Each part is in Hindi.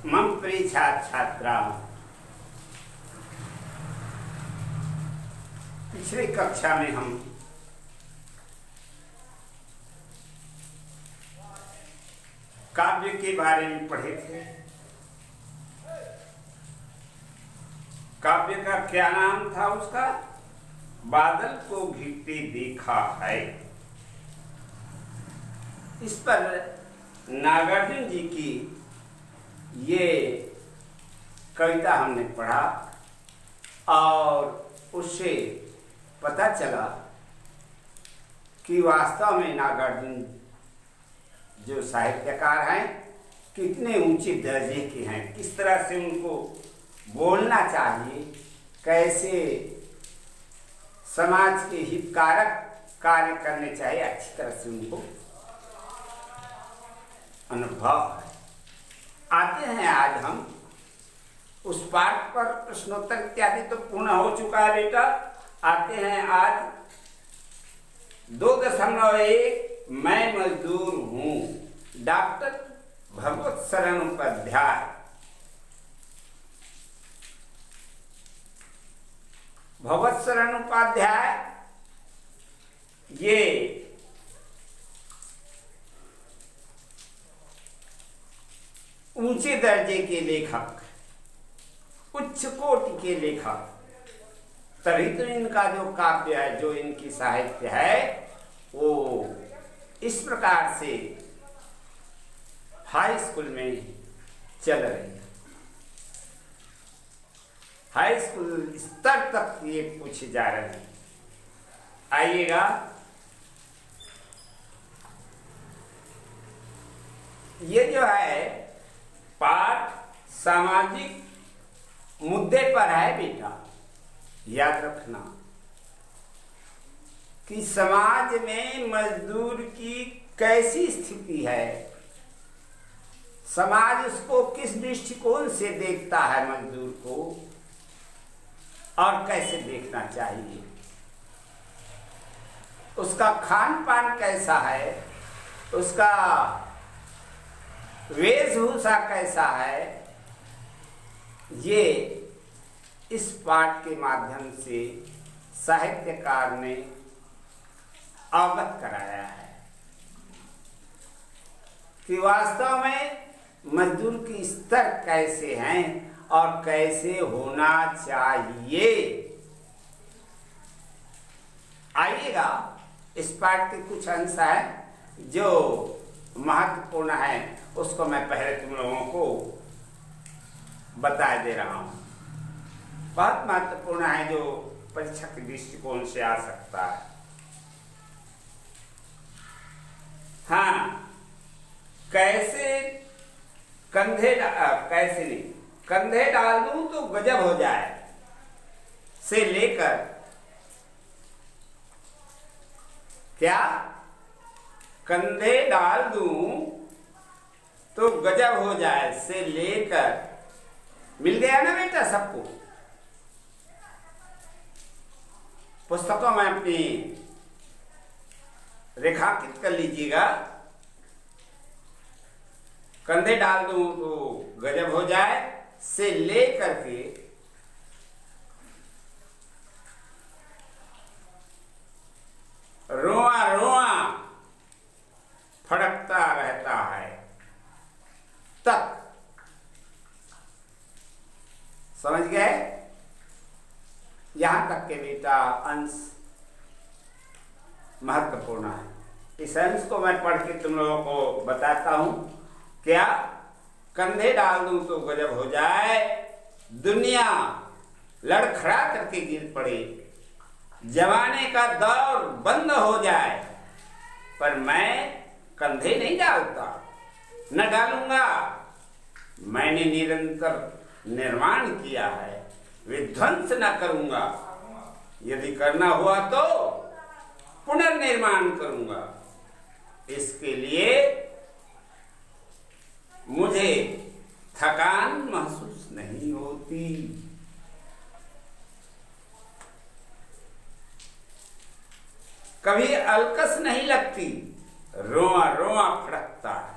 मम प्रिय छात्र छात्रा, पिछली कक्षा में हम काव्य के बारे में पढ़े थे। काव्य का क्या नाम था उसका? बादल को घिरते देखा है। इस पर नागार्जुन जी की ये कविता हमने पढ़ा और उससे पता चला कि वास्तव में नागार्जुन जो साहित्यकार हैं कितने ऊंचे दर्जे के हैं, किस तरह से उनको बोलना चाहिए, कैसे समाज के हितकारक कार्य करने चाहिए, अच्छी तरह से उनको अनुभव है। आते हैं आज हम उस पाठ पर, प्रश्नोत्तर इत्यादि तो पूर्ण हो चुका है बेटा। आते हैं आज 2.1 मैं मजदूर हूँ, डॉक्टर भगवत शरण उपाध्याय। भगवत शरण उपाध्याय ये ऊंचे दर्जे के लेखक, उच्च कोटि के लेखक, तभी तो इनका जो काव्य है, जो इनकी साहित्य है, वो इस प्रकार से हाई स्कूल में चल रही है। हाई स्कूल स्तर तक ये पूछे जा रहे हैं। आइएगा, ये जो है पाठ सामाजिक मुद्दे पर है बेटा। याद रखना कि समाज में मजदूर की कैसी स्थिति है, समाज उसको किस दृष्टिकोण से देखता है मजदूर को, और कैसे देखना चाहिए, उसका खान पान कैसा है, उसका वेशभूषा कैसा है, ये इस पाठ के माध्यम से साहित्यकार ने अवगत कराया है कि वास्तव में मजदूर की स्तर कैसे हैं और कैसे होना चाहिए। आइएगा, इस पाठ के कुछ अंश हैं जो महत्वपूर्ण है, उसको मैं पहले तुम लोगों को बता दे रहा हूं। बहुत महत्वपूर्ण है, जो परीक्षा के दृष्टिकोण से आ सकता है। हाँ, कैसे कंधे डाल दूं तो गजब हो जाए से लेकर, क्या कंधे डाल दूं तो गजब हो जाए से लेकर, मिल गया ना बेटा सबको? पुस्तकों में अपनी रेखांकित कर लीजिएगा। कंधे डाल दूं तो गजब हो जाए से लेकर के रोआ रोआ फड़कता रहता है तक। समझ गए? यहां तक के बेटा अंश महत्वपूर्ण है। इस अंश को मैं पढ़ के तुम लोगों को बताता हूं। क्या? कंधे डाल दूं तो गजब हो जाए, दुनिया लड़खड़ा करके गिर पड़े, जमाने का दौर बंद हो जाए, पर मैं कंधे नहीं डालता, न डालूंगा। मैंने निरंतर निर्माण किया है, विध्वंस न करूंगा। यदि करना हुआ तो पुनर्निर्माण करूंगा। इसके लिए मुझे थकान महसूस नहीं होती। कभी अलकस नहीं लगती, रोआ रोआ फड़कता है।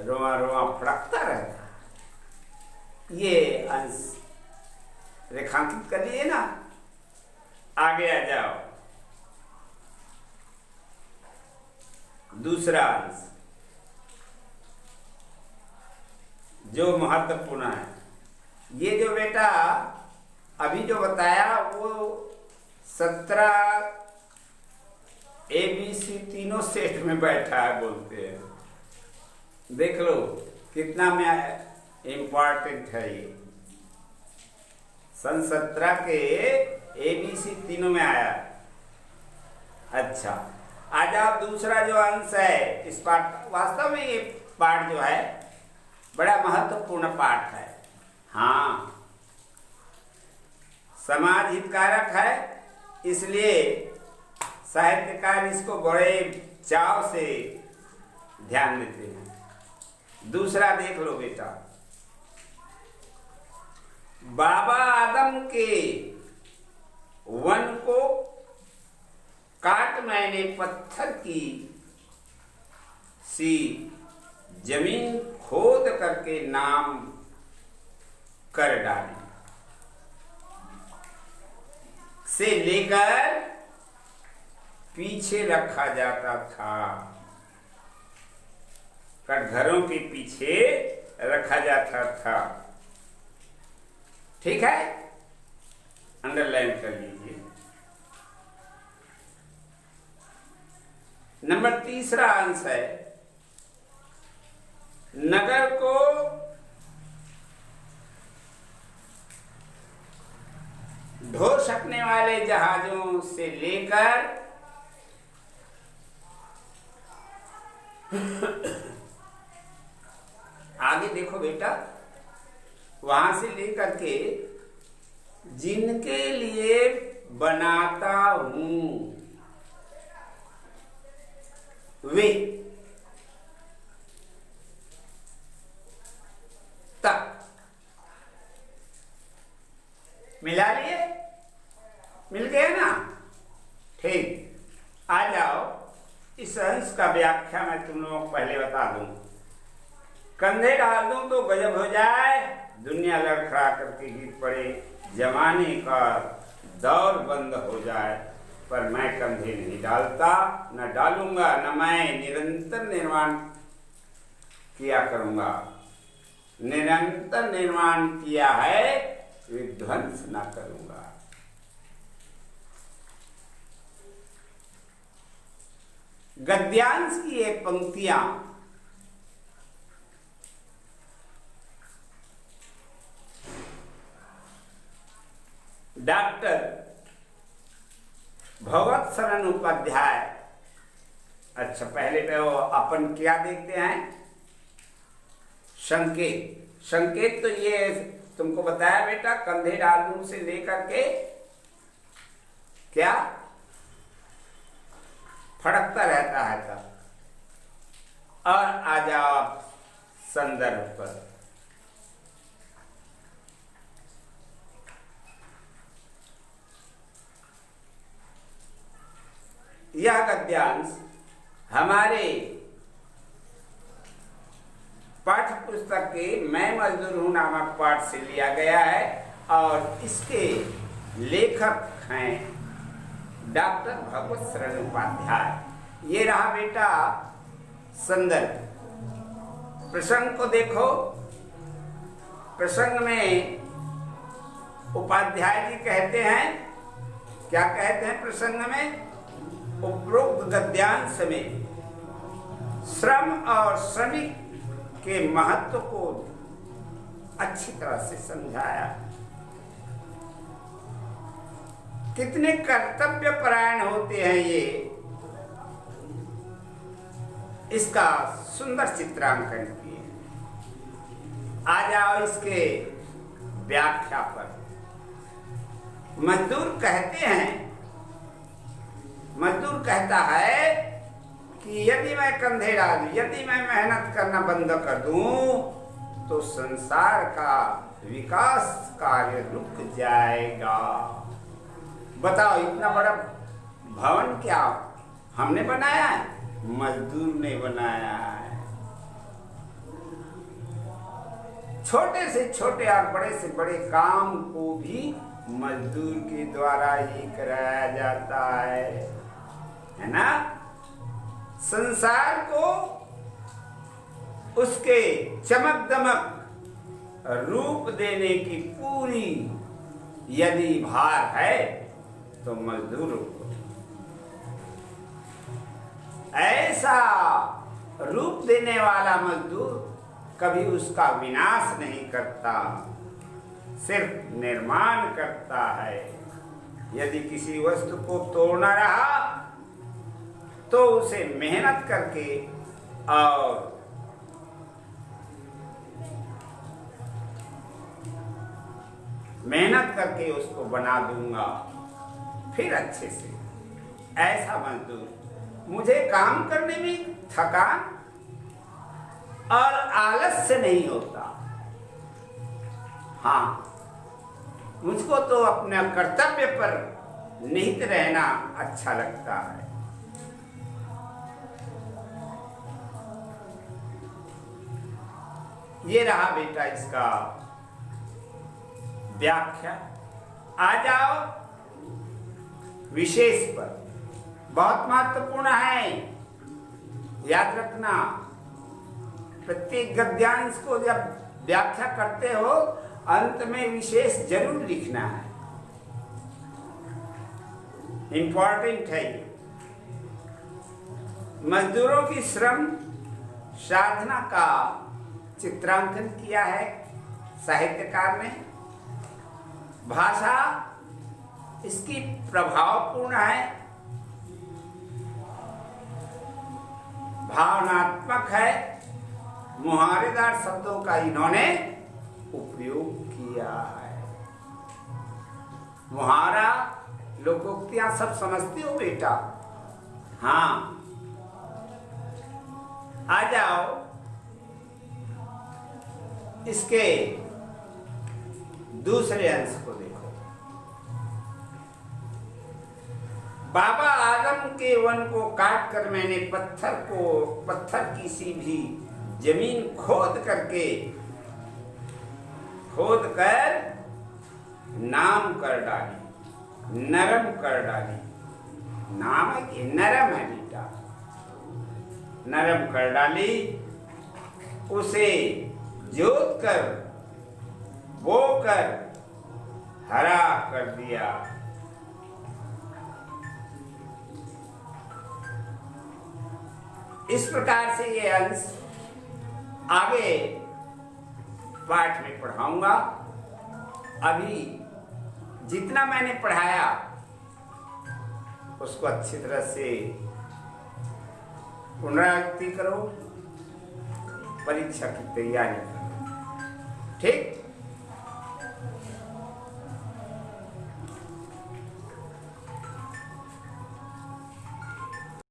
रोआ रोआ फड़कता रहता है। ये अंश रेखांकित कर लिए ना। आगे आ जाओ, दूसरा अंश जो महत्वपूर्ण है। ये जो बेटा अभी जो बताया वो 17 ABC तीनों सेट में बैठा है बोलते हैं। देख लो कितना में इम्पॉर्टेंट है ये। सन 17 के ABC तीनों में आया। अच्छा, आ जाओ दूसरा जो अंश है इस पाठ। वास्तव में ये पाठ जो है बड़ा महत्वपूर्ण पाठ है। हाँ, समाज हितकारक है, इसलिए साहित्यकार इसको बड़े चाव से ध्यान देते हैं। दूसरा देख लो बेटा, बाबा आदम के वन को काट मैंने पत्थर की सी जमीन खोद करके नाम कर डाले से लेकर पीछे रखा जाता था। कटघरों के पीछे रखा जाता था। ठीक है, अंडरलाइन कर लीजिए। नंबर तीसरा अंश है, नगर को ढो सकने वाले जहाजों से लेकर आगे देखो बेटा, वहां से लेकर के जिनके लिए बनाता हूं वे तक। मिला लिए? मिल गया ना? ठीक, आ जाओ इस अंश का व्याख्या मैं तुम लोगों को पहले बता दूं। कंधे डाल दूं तो गजब हो जाए, दुनिया लड़खड़ा करके गिर पड़े, जमाने का दौर बंद हो जाए, पर मैं कंधे नहीं डालता, न डालूंगा, न मैं निरंतर निर्माण किया करूंगा। निरंतर निर्माण किया है, विध्वंस न करूंगा। गद्यांश की ये पंक्तियां डॉक्टर भगवत शरण उपाध्याय। अच्छा, पहले तो अपन क्या देखते हैं? संकेत। संकेत तो ये तुमको बताया बेटा, कंधे डालूं से लेकर के क्या फड़कता रहता है था। और आ जाओ आप संदर्भ पर। यह गद्यांश हमारे पाठ्य पुस्तक के मैं मजदूर हूं नामक पाठ से लिया गया है और इसके लेखक हैं डॉक्टर भगवत शरण उपाध्याय। ये रहा बेटा संदर्भ। प्रसंग को देखो। प्रसंग में उपाध्याय जी कहते हैं, क्या कहते हैं प्रसंग में? उपरोक्त गद्यांश में श्रम और श्रमिक के महत्व को अच्छी तरह से समझाया। कितने कर्तव्य परायण होते हैं ये, इसका सुंदर चित्रांकन किए। आ जाओ इसके व्याख्या पर। मजदूर कहते हैं, मजदूर कहता है कि यदि मैं कंधे डालूं, यदि मैं मेहनत करना बंद कर दूं तो संसार का विकास कार्य रुक जाएगा। बताओ, इतना बड़ा भवन क्या हमने बनाया है? मजदूर ने बनाया है। छोटे से छोटे और बड़े से बड़े काम को भी मजदूर के द्वारा ही कराया जाता है ना। संसार को उसके चमक दमक रूप देने की पूरी यदि भार है तो मजदूरों को ऐसा रूप देने वाला मजदूर कभी उसका विनाश नहीं करता, सिर्फ निर्माण करता है। यदि किसी वस्तु को तोड़ना रहा तो उसे मेहनत करके और मेहनत करके उसको बना दूंगा फिर अच्छे से। ऐसा मजदूर मुझे काम करने में थकान और आलस से नहीं होता। हाँ, मुझको तो अपने कर्तव्य पर निहित रहना अच्छा लगता है। ये रहा बेटा इसका व्याख्या। आ जाओ विशेष पर, बहुत महत्वपूर्ण है, याद रखना। प्रत्येक गद्यांश को जब व्याख्या करते हो अंत में विशेष जरूर लिखना है, इंपॉर्टेंट है ये। मजदूरों की श्रम साधना का चित्रांकन किया है साहित्यकार ने। भाषा इसकी प्रभावपूर्ण है, भावनात्मक है, मुहावरेदार शब्दों का इन्होंने उपयोग किया है। मुहावरा लोकोक्तियां सब समझते हो बेटा? हाँ, आ जाओ इसके दूसरे अंश को देखो। बाबा आदम के वन को काट कर मैंने पत्थर की सी भी जमीन खोद कर नाम कर डाली, नरम कर डाली। नाम है कि नरम है बेटा, नरम कर डाली, उसे जोत कर बो कर हरा कर दिया। इस प्रकार से ये अंश आगे पाठ में पढ़ाऊंगा। अभी जितना मैंने पढ़ाया उसको अच्छी तरह से पुनरावृत्ति करो, परीक्षा की तैयारी करो। ठीक।